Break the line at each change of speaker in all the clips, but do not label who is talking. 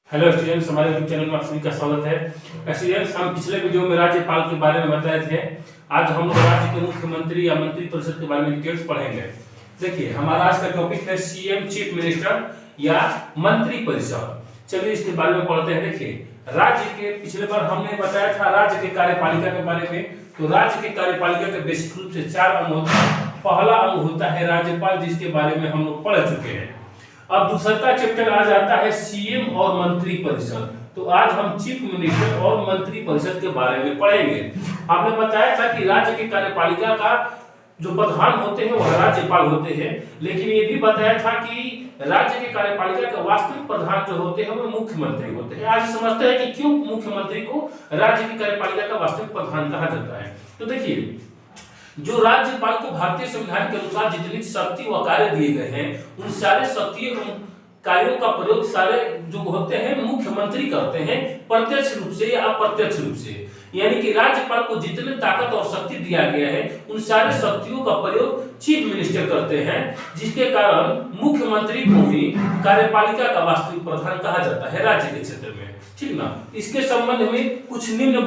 Hello students, हमारे YouTube channel में आप सभी का स्वागत है। स्टूडेंट्स, हम पिछले वीडियो में राज्यपाल के बारे में बताए थे। आज हम राज्य के मुख्यमंत्री या मंत्री परिषद के बारे में डिटेल्स पढ़ेंगे। देखिए, हमारा आज का टॉपिक है सीएम, चीफ मिनिस्टर या मंत्री परिषद। चलिए इसके बारे में पढ़ते हैं। देखिए, राज्य के पिछले बार हमने बताया था राज्य के कार्यपालिका के बारे में। तो राज्य के कार्यपालिका के बेसिक रूप से 4 अंग होते हैं। पहला अंग होता है राज्यपाल, जिसके बारे में हम लोग पढ़ चुके हैं। अब दूसरा चैप्टर आ जाता है सीएम और मंत्री परिषद। तो आज हम चीफ मिनिस्टर और मंत्री परिषद के बारे में पढ़ेंगे। आपने बताया था कि राज्य के कार्यपालिका का जो प्रधान होते हैं वह राज्यपाल होते हैं, लेकिन ये भी बताया था कि राज्य के कार्यपालिका के वास्तविक प्रधान जो होते हैं वो मुख्यमंत्री होते हैं। आज समझते हैं कि क्यों मुख्यमंत्री को राज्य की कार्यपालिका का वास्तविक प्रधान कहा जाता है। तो देखिए, जो राज्यपाल को भारतीय संविधान के अनुसार जितनी शक्ति व कार्य दिए गए हैं, उन सारे शक्तियों कार्यों का प्रयोग सारे जो होते हैं मुख्यमंत्री करते हैं, प्रत्यक्ष रूप से या अप्रत्यक्ष रूप से। यानी कि राज्यपाल को जितने ताकत और शक्ति दिया गया है, उन सारे शक्तियों का प्रयोग चीफ मिनिस्टर करते हैं, जिसके कारण मुख्यमंत्री को ही कार्यपालिका का वास्तविक प्रधान कहा जाता है राज्य के क्षेत्र में। ठीक ना। इसके संबंध में कुछ निम्न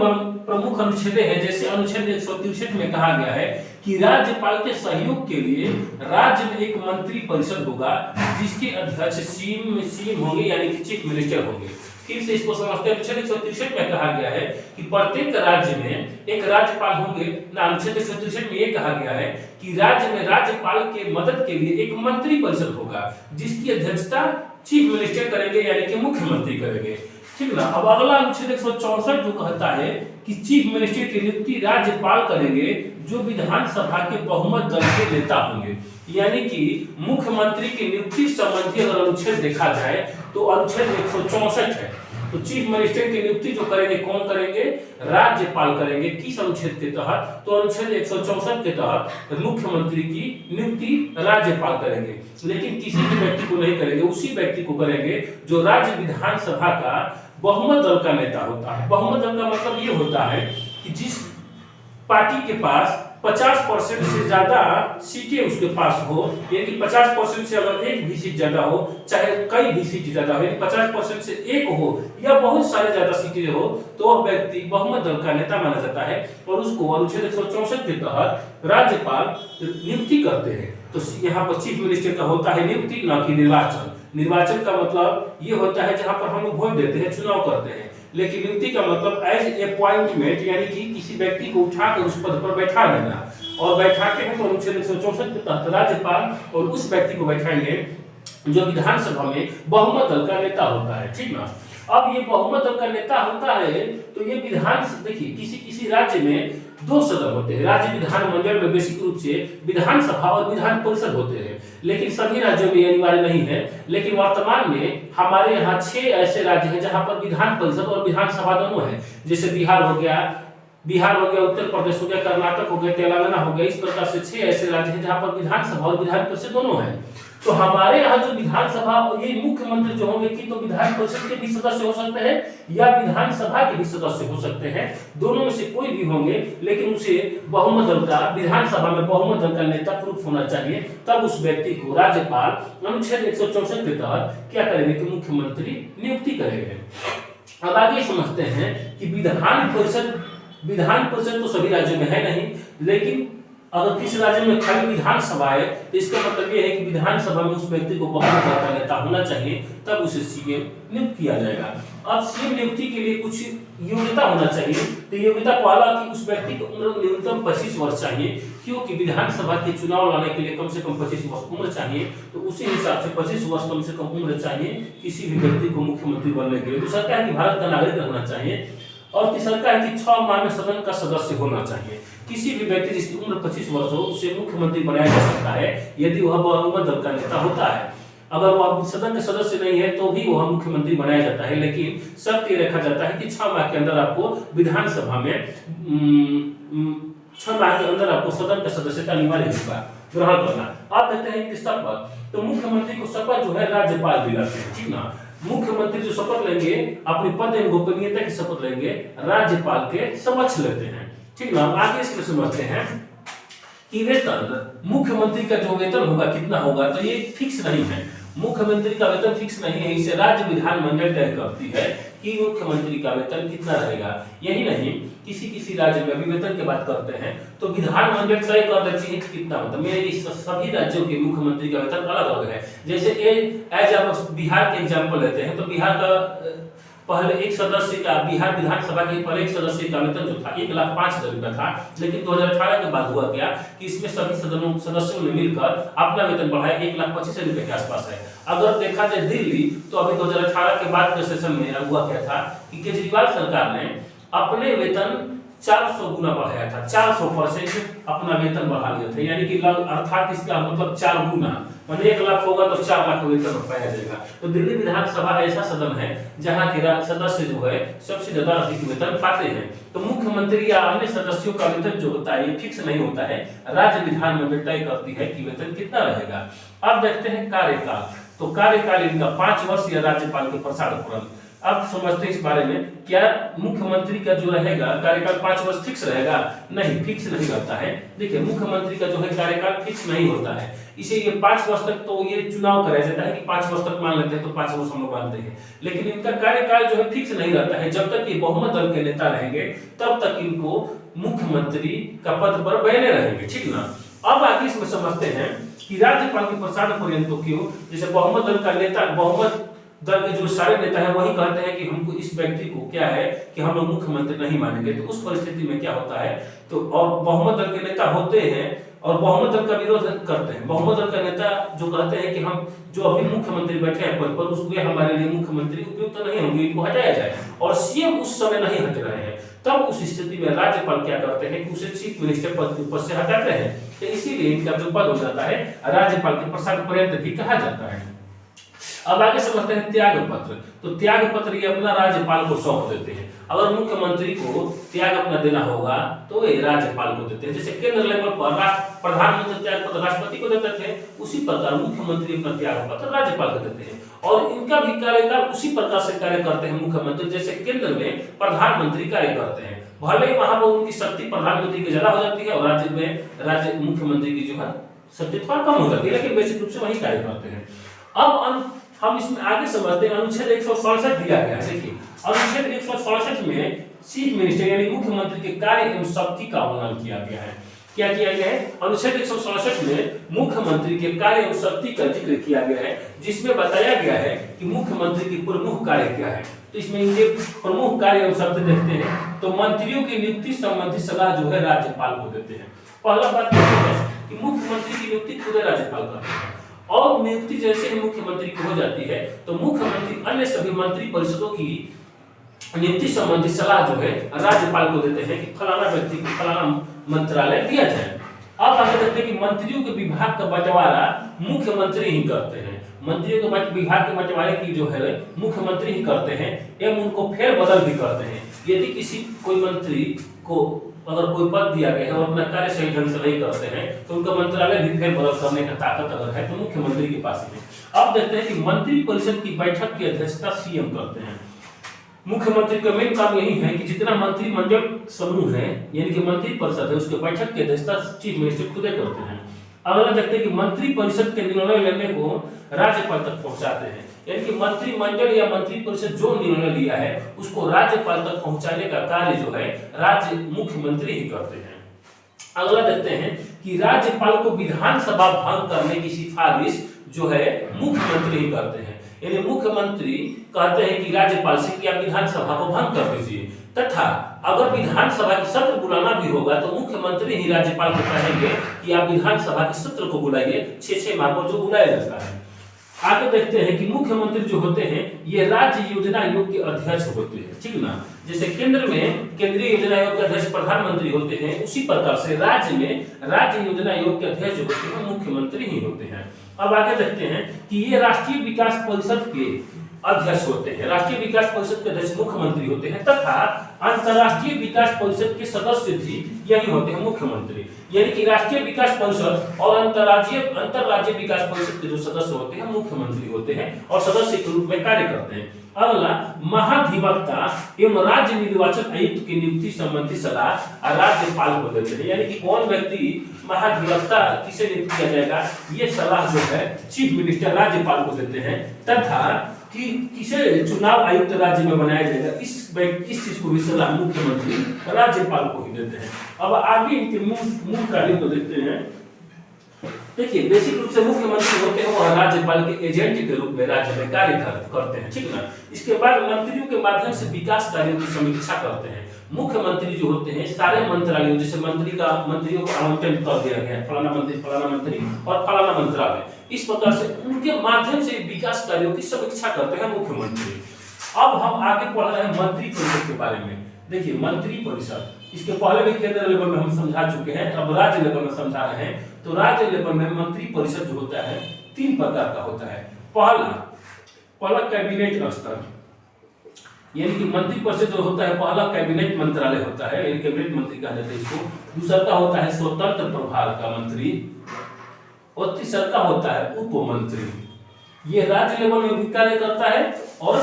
प्रमुख अनुच्छेद हैं। जैसे अनुच्छेद 163 में कहा गया है कि राज्यपाल के सहयोग के लिए राज्य में एक मंत्री परिषद होगा, जिसके अध्यक्ष सीएम होंगे, यानी कि चीफ मिनिस्टर होंगे। फिर से इसको समझते हैं। अनुच्छेद 163 में कहा गया है कि प्रत्येक राज्य में एक राज्यपाल होंगे। अनुच्छेद 163 में यह कहा गया है कि राज्य में राज्यपाल के मदद के लिए एक मंत्री परिषद होगा, जिसकी अध्यक्षता चीफ मिनिस्टर करेंगे, यानी कि मुख्यमंत्री करेंगे। ठीक ना। अब अगला अनुच्छेद 164 जो कहता है कि चीफ मिनिस्टर की नियुक्ति राज्यपाल करेंगे, जो विधानसभा के बहुमत दल के नेता होंगे। यानी कि मुख्यमंत्री की नियुक्ति संबंधी अगर अनुच्छेद देखा जाए तो अनुच्छेद 164 है। तो चीफ मिनिस्टर की नियुक्ति जो करेंगे, कौन करेंगे? राज्यपाल करेंगे। किस अनुच्छेद के तहत? तो अनुच्छेद 164 के तहत मुख्यमंत्री की नियुक्ति राज्यपाल करेंगे, लेकिन किसी भी व्यक्ति को नहीं करेंगे। उसी व्यक्ति को करेंगे जो राज्य विधानसभा का बहुमत दल का नेता होता है। बहुमत दल का मतलब ये होता है कि जिस पार्टी के पास 50% से ज्यादा सीटें उसके पास हो, यानी कि 50% से अगर एक भी सीट ज्यादा हो, चाहे कई भी सीट ज्यादा हो, यानी 50% से एक हो या बहुत सारे ज्यादा सीटें हो, तो वह व्यक्ति बहुमत दल का नेता माना जाता है और उसको अनुच्छेद 164 के तहत राज्यपाल नियुक्ति करते हैं। तो यहाँ पर चीफ मिनिस्टर का होता है नियुक्ति, न कि निर्वाचन। निर्वाचन का मतलब ये होता है जहां पर हम लोग वोट देते हैं, चुनाव करते हैं, लेकिन नियुक्ति का मतलब एज अपॉइंटमेंट, यानी कि किसी व्यक्ति को उठाकर उस पद पर बैठा देना। और बैठाते हैं तो अनुच्छेद 164 के तहत राज्यपाल और उस व्यक्ति को बैठाएंगे जो विधानसभा में बहुमत दल का नेता होता है। ठीक ना। अब ये बहुमत दल का नेता होता है तो ये विधान, देखिए किसी राज्य में 2 सदन होते हैं। राज्य विधानमंडल में बेसिक रूप से विधानसभा और विधान परिषद होते हैं, लेकिन सभी राज्यों में अनिवार्य नहीं है। लेकिन वर्तमान में हमारे यहाँ 6 ऐसे राज्य हैं जहां पर विधान परिषद और विधानसभा दोनों है। जैसे बिहार हो गया, उत्तर प्रदेश हो गया, कर्नाटक हो गया, तेलंगाना हो गया। इस प्रकार से 6 ऐसे राज्य हैं जहां पर विधानसभा और विधान परिषद दोनों है। तो हमारे यहाँ जो विधानसभा और ये मुख्यमंत्री जो होंगे कि तो विधान परिषद के भी सदस्य हो सकते हैं या विधानसभा के भी सदस्य हो सकते हैं। दोनों में से कोई भी होंगे, लेकिन उसे बहुमत दल का, विधानसभा में बहुमत दल का नेता प्रूफ होना चाहिए। तब उस व्यक्ति को राज्यपाल अनुच्छेद 164 के तहत क्या करेंगे कि मुख्यमंत्री नियुक्ति करेंगे। अब आगे समझते हैं कि विधान परिषद तो सभी राज्यों में है नहीं, लेकिन अगर किसी राज्य में खाली विधानसभा है तो इसका मतलब यह है कि विधानसभा में उस व्यक्ति को बहुमत दल का नेता होना चाहिए, तब उसे सीएम नियुक्त किया जाएगा। अब सीएम नियुक्ति के लिए कुछ योग्यता होना चाहिए। तो योग्यता पहला कि उस व्यक्ति की उम्र न्यूनतम 25 वर्ष चाहिए, क्योंकि विधानसभा के चुनाव लाने के लिए कम से कम 25 वर्ष उम्र चाहिए। तो उसी हिसाब से 25 वर्ष कम से कम उम्र चाहिए किसी भी व्यक्ति को मुख्यमंत्री बनने के लिए। दूसरा क्या है कि भारत का नागरिक होना चाहिए। और तीसरा क्या है कि 6 माह में सदन का सदस्य होना चाहिए। किसी भी व्यक्ति जिसकी उम्र 25 वर्ष हो उसे मुख्यमंत्री बनाया जा सकता है यदि वह बहुमत दल का नेता होता है। अगर वह सदन के सदस्य नहीं है तो भी वह मुख्यमंत्री बनाया जाता है, लेकिन शर्त ये रखा जाता है कि 6 माह के अंदर आपको विधानसभा में 6 माह के अंदर आपको सदन का सदस्यता अनिवार्य होगा ग्रहण करना। आप देखते हैं कि शपथ, तो मुख्यमंत्री को शपथ जो है राज्यपाल दिलाते हैं। ठीक ना। मुख्यमंत्री जो शपथ लेंगे अपनी पद एवं गोपनीयता की शपथ लेंगे राज्यपाल के समक्ष लेते हैं। ठीक ना। आगे इसमें समझते हैं कि वेतन, मुख्यमंत्री का जो वेतन होगा कितना होगा, तो ये फिक्स नहीं है। मुख्यमंत्री का वेतन फिक्स नहीं है, इसे राज्य विधानमंडल तय करती है कि मुख्यमंत्री का वेतन कितना रहेगा। यही नहीं, किसी राज्य में अभी वेतन की बात करते हैं तो विधानमंडल तय कर देती है कि कितना, मतलब मेरे सभी राज्यों के मुख्यमंत्री का वेतन अलग अलग है। जैसे एज आप बिहार के एग्जाम्पल लेते हैं तो बिहार का पहले एक सदस्य का, बिहार विधानसभा के पहले एक सदस्य का वेतन जो था 1,05,000 रुपया था, लेकिन 2018 के बाद हुआ क्या कि इसमें सभी सदस्यों ने मिलकर अपना वेतन बढ़ाया 1,25,000 रुपये के आसपास है। अगर देखा जाए दिल्ली, तो अभी 2018 के बाद के सेशन में हुआ क्या था कि केजरीवाल सरकार ने अपने वेतन 400 गुना बढ़ाया था, 400% अपना वेतन बढ़ा लिया था, यानी कि अर्थात इसका मतलब 4 गुना, मान 1 लाख होगा तो 4 लाख वेतन पाया जाएगा। तो दिल्ली विधानसभा ऐसा सदन है जहां के सदस्य जो है सबसे ज्यादा अधिक वेतन पाते हैं। तो मुख्यमंत्री या अन्य सदस्यों का वेतन जो होता है ये फिक्स नहीं होता है, राज्य विधानमंडल तय करती है कि वेतन कितना रहेगा। अब देखते हैं कार्यकाल, तो कार्यकाल इनका 5 वर्ष या राज्यपाल के प्रसाद। अब समझते हैं इस बारे में, क्या मुख्यमंत्री का जो रहेगा कार्यकाल 5 वर्ष फिक्स रहेगा? नहीं, फिक्स नहीं रहता है। देखिए, मुख्यमंत्री का जो है कार्यकाल फिक्स नहीं होता है, इसे ये 5 वर्ष तक तो ये चुनाव कराया जाता है कि 5 वर्ष तक मान लेते हैं तो 5 वर्ष हम लोग मानते हैं, लेकिन इनका कार्यकाल जो है फिक्स नहीं रहता है। जब तक ये बहुमत दल के नेता रहेंगे तब तक इनको मुख्यमंत्री का पद पर बने रहेंगे, ठीक ना। अब आगे इसमें समझते हैं कि राज्यपाल के प्रसाद पर्यंत तो क्यों, जैसे बहुमत दल का नेता, बहुमत दल के जो सारे नेता हैं वही कहते हैं कि हमको इस व्यक्ति को क्या है कि हम लोग मुख्यमंत्री नहीं मानेंगे, तो उस परिस्थिति में क्या होता है, तो और बहुमत दल के नेता होते हैं और बहुमत दल का विरोध करते हैं। बहुमत दल का नेता जो कहते हैं कि हम जो अभी मुख्यमंत्री बैठे हैं पद पर, उसमें हमारे लिए मुख्यमंत्री उपयुक्त तो नहीं होंगे, इनको हटाया जाए, और सीएम उस समय नहीं हट रहे हैं, तब उस स्थिति में राज्यपाल क्या करते हैं कि उसे चीफ मिनिस्टर पद से हटाते हैं। तो इसीलिए इनका जो पद हो जाता है राज्यपाल के प्रसाद पर्यंत भी कहा जाता है। अब आगे समझते हैं त्याग पत्र। तो त्याग पत्र ये अपना राज्यपाल को सौंप देते हैं। अगर मुख्यमंत्री को त्याग अपना देना होगा तो ये राज्यपाल को देते हैं। जैसे केंद्र लेवल पर प्रधानमंत्री त्याग पत्र राष्ट्रपति को देते थे, उसी प्रकार मुख्यमंत्री अपना त्याग पत्र राज्यपाल को देते हैं, और इनका भी कार्यकाल उसी प्रकार से कार्य करते हैं मुख्यमंत्री, जैसे केंद्र में प्रधानमंत्री कार्य करते हैं। भले ही वहां पर उनकी शक्ति प्रधानमंत्री की ज्यादा हो जाती है और राज्य में राज्य मुख्यमंत्री की जो है शक्ति थोड़ा कम हो जाती है, लेकिन बेसिक रूप से वही कार्य करते हैं। अब हम इसमें आगे समझते हैं, अनुच्छेद 167 दिया गया है। देखिए, अनुच्छेद 167 में चीफ मिनिस्टर यानी मुख्यमंत्री के कार्य एवं शक्ति का वर्णन किया गया है। क्या किया गया है? अनुच्छेद 167 में मुख्यमंत्री के कार्य एवं शक्ति का जिक्र किया गया है, जिसमें बताया गया है कि मुख्यमंत्री की प्रमुख कार्य क्या है। तो इसमें इनके प्रमुख कार्य एवं शक्ति देखते हैं, तो मंत्रियों की नियुक्ति संबंधी सलाह जो है राज्यपाल को देते हैं। पहला बात यह है कि मुख्यमंत्री की नियुक्ति खुद राज्यपाल करते हैं, और नियुक्ति जैसे ही मुख्यमंत्री की हो जाती है तो मुख्यमंत्री अन्य सभी मंत्री परिषदों की नियुक्ति संबंधी सलाह जो है राज्यपाल को देते हैं कि फलाना व्यक्ति को फलाना मंत्रालय दिया जाए। अब आगे देखते हैं कि मंत्रियों के विभाग का बंटवारा मुख्यमंत्री ही करते हैं। मंत्रियों के विभाग के बंटवारे की जो है मुख्यमंत्री ही करते हैं एवं उनको फेरबदल भी करते हैं। यदि किसी कोई मंत्री को अगर कोई पद दिया गया है और अपना कार्य सही ढंग से नहीं करते हैं तो उनका मंत्रालय भी फेरबदल करने का ताकत अगर है तो मुख्यमंत्री के पास ही है। अब देखते हैं कि मंत्री परिषद की बैठक की अध्यक्षता सीएम करते हैं। मुख्यमंत्री का मेन काम यही है कि जितना मंत्रिमंडल समूह है यानी कि मंत्री परिषद है उसके बैठक की अध्यक्षता चीफ मिनिस्टर खुद करते हैं। अगला देखते हैं कि मंत्री परिषद के निर्णय लेने को राज्यपाल तक पहुंचाते हैं, यानी कि मंत्रिमंडल या मंत्री परिषद जो निर्णय लिया है उसको राज्यपाल तक पहुंचाने का कार्य जो है राज्य मुख्यमंत्री ही करते हैं। अगला देखते हैं कि राज्यपाल को विधानसभा भंग करने की सिफारिश जो है मुख्यमंत्री ही करते हैं, यानी मुख्यमंत्री कहते हैं कि राज्यपाल से कि आप विधानसभा को भंग कर दीजिए, तथा अगर विधानसभा की सत्र बुलाना भी होगा तो मुख्यमंत्री ही राज्यपाल को कहेंगे कि आप विधानसभा के सत्र को बुलाइए, 6 माह पर जो बुलाया जाता है। आगे देखते हैं कि मुख्यमंत्री जो होते हैं ये राज्य योजना आयोग के अध्यक्ष होते हैं, ठीक ना। जैसे केंद्र में केंद्रीय योजना आयोग के अध्यक्ष प्रधानमंत्री होते हैं, उसी प्रकार से राज्य में राज्य योजना आयोग के अध्यक्ष जो होते हैं मुख्यमंत्री ही होते हैं। अब आगे देखते हैं कि ये राष्ट्रीय विकास परिषद के अध्यक्ष होते हैं। राष्ट्रीय विकास परिषद के अध्यक्ष मुख्यमंत्री होते हैं तथा अंतरराष्ट्रीय विकास परिषद के सदस्य भी यही होते हैं, मुख्यमंत्री। यानी कि राष्ट्रीय विकास परिषद और अंतरराज्यीय विकास परिषद के जो सदस्य होते हैं मुख्यमंत्री होते हैं और सदस्य के रूप में कार्य करते हैं। अगला, महाधिवक्ता एवं राज्य निर्वाचन आयुक्त की नियुक्ति संबंधी सलाह राज्यपाल को देते हैं। यानी कि कौन व्यक्ति महाधिवक्ता किसे नियुक्त किया जाएगा, ये सलाह जो है चीफ मिनिस्टर राज्यपाल को देते हैं तथा कि किसे चुनाव आयुक्त राज्य में बनाया जाएगा, इस चीज को भी सलाह मुख्यमंत्री राज्यपाल को ही देते हैं। अब आगे इनके मूल कार्यों को देखते हैं। देखिए, बेसिक रूप से मुख्यमंत्री होते हैं और राज्यपाल के एजेंट के रूप में राज्य में कार्य करते हैं, ठीक ना। इसके बाद मंत्रियों के माध्यम से विकास कार्यों की समीक्षा करते हैं। मुख्यमंत्री जो होते हैं सारे मंत्रालयों, जैसे मंत्रियों को आवंटन कर दिया गया, फलाना मंत्री और फलाना मंत्रालय, इस प्रकार से उनके माध्यम से विकास कार्यों की समीक्षा करते हैं मुख्यमंत्री। अब हम आगे पढ़ रहे हैं मंत्री परिषद के बारे में। देखिए, मंत्री परिषद, इसके पहले भी केंद्र लेवल में हम समझा चुके हैं, अब राज्य लेवल में समझा रहे हैं। तो राज्य लेवल में मंत्री परिषद जो होता है 3 प्रकार का होता है। पहला कैबिनेट स्तर, यानी कि मंत्री परिषद जो होता है, पहला कैबिनेट मंत्रालय होता है, यानी कैबिनेट मंत्री कहा जाता है इसको। दूसरा का होता है स्वतंत्र प्रभार का मंत्री और तीसरा का होता है उप मंत्री। ये राज्य लेवल में भी कार्य करता है और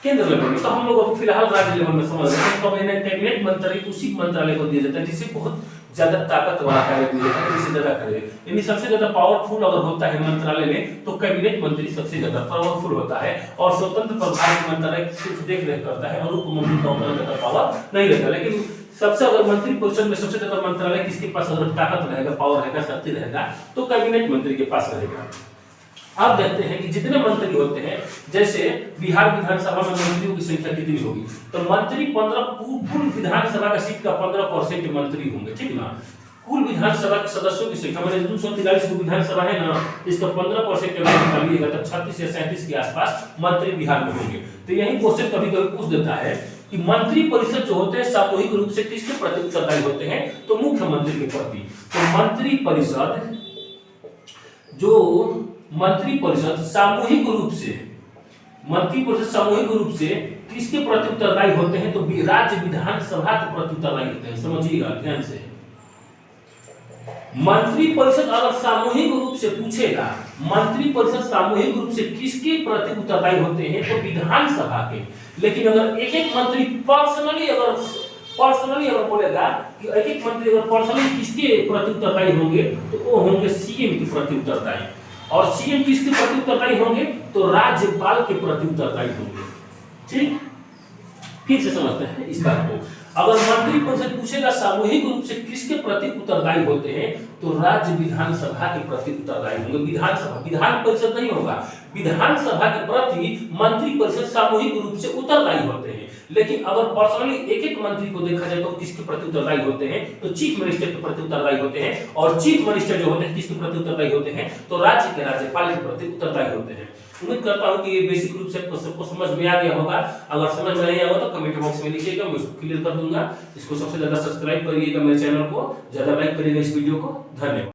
केंद्र लेवल में। तो हम लोग अब फिलहाल राज्य लेवल में समझ रहे हैं। तो कैबिनेट मंत्री उसी मंत्रालय को दिया जाता है जिसे बहुत ज्यादा ताकत वाला कार्य दिया जाता है, जिससे ज्यादा कार्य, यानी सबसे ज्यादा पावरफुल अगर होता है मंत्रालय में तो कैबिनेट मंत्री सबसे ज्यादा पावरफुल होता है और स्वतंत्र प्रभार मंत्रालय सिर्फ देख रेख करता है और उप मंत्री का उतना ज्यादा पावर नहीं रहता। लेकिन सबसे अगर मंत्री परिषद में सबसे ज्यादा मंत्रालय किसके पास अगर ताकत रहेगा, पावर रहेगा, शक्ति रहेगा, तो कैबिनेट मंत्री के पास रहेगा। अब देखते हैं कि जितने मंत्री होते हैं, जैसे बिहार विधानसभा में मंत्रियों की संख्या कितनी होगी, तो मंत्री 15 कुल विधानसभा का सीट का 15% मंत्री होंगे, ठीक ना। कुल विधानसभा के सदस्यों की संख्या मैंने 243 को विधानसभा है ना, इसका 15% निकालिएगा तो 36 या 37 के आसपास मंत्री बिहार में होंगे। तो यही क्वेश्चन कभी कभी पूछ देता है कि मंत्री परिषद जो होते हैं सामूहिक रूप से किसके प्रति उत्तरदायी होते हैं, तो मुख्यमंत्री के प्रति। तो मंत्री परिषद सामूहिक रूप से किसके प्रति उत्तरदायी होते हैं, तो राज्य विधानसभा के प्रति उत्तरदायी होते हैं। समझिएगा ध्यान से। मंत्री परिषद अगर सामूहिक रूप से पूछेगा, मंत्री परिषद सामूहिक रूप से किसके प्रति उत्तरदायी होते हैं, तो विधानसभा के। लेकिन अगर एक मंत्री पर्सनली अगर बोलेगा कि एक मंत्री अगर पर्सनली किसके प्रति उत्तरदायी होंगे, तो वो होंगे सीएम के प्रति उत्तरदायी। और सीएम किसके प्रति उत्तरदायी होंगे, तो राज्यपाल के प्रति उत्तरदायी होंगे। ठीक, फिर से समझते हैं इस बात को। अगर मंत्री परिषद पूछेगा सामूहिक रूप से किसके प्रति उत्तरदायी होते हैं, तो राज्य विधानसभा के प्रति उत्तरदायी होंगे। विधान परिषद नहीं होगा, विधानसभा के प्रति मंत्री परिषद सामूहिक रूप से उत्तरदायी होते हैं। लेकिन अगर पर्सनली एक मंत्री को देखा जाए तो किसके प्रति उत्तरदायी होते हैं, तो चीफ मिनिस्टर के प्रति उत्तरदायी होते हैं। और चीफ मिनिस्टर जो होते हैं किसके प्रति उत्तरदायी होते हैं, तो राज्य के राज्यपाल के प्रति उत्तरदायी होते हैं। उम्मीद करता हूं कि ये बेसिक रूप से सबको समझ में आ गया होगा। अगर समझ में नहीं आया तो कमेंट बॉक्स में लिखिएगा, मैं उसको क्लियर कर दूंगा। इसको सबसे ज्यादा सब्सक्राइब करिएगा मेरे चैनल को, ज्यादा लाइक करिएगा इस वीडियो को। धन्यवाद।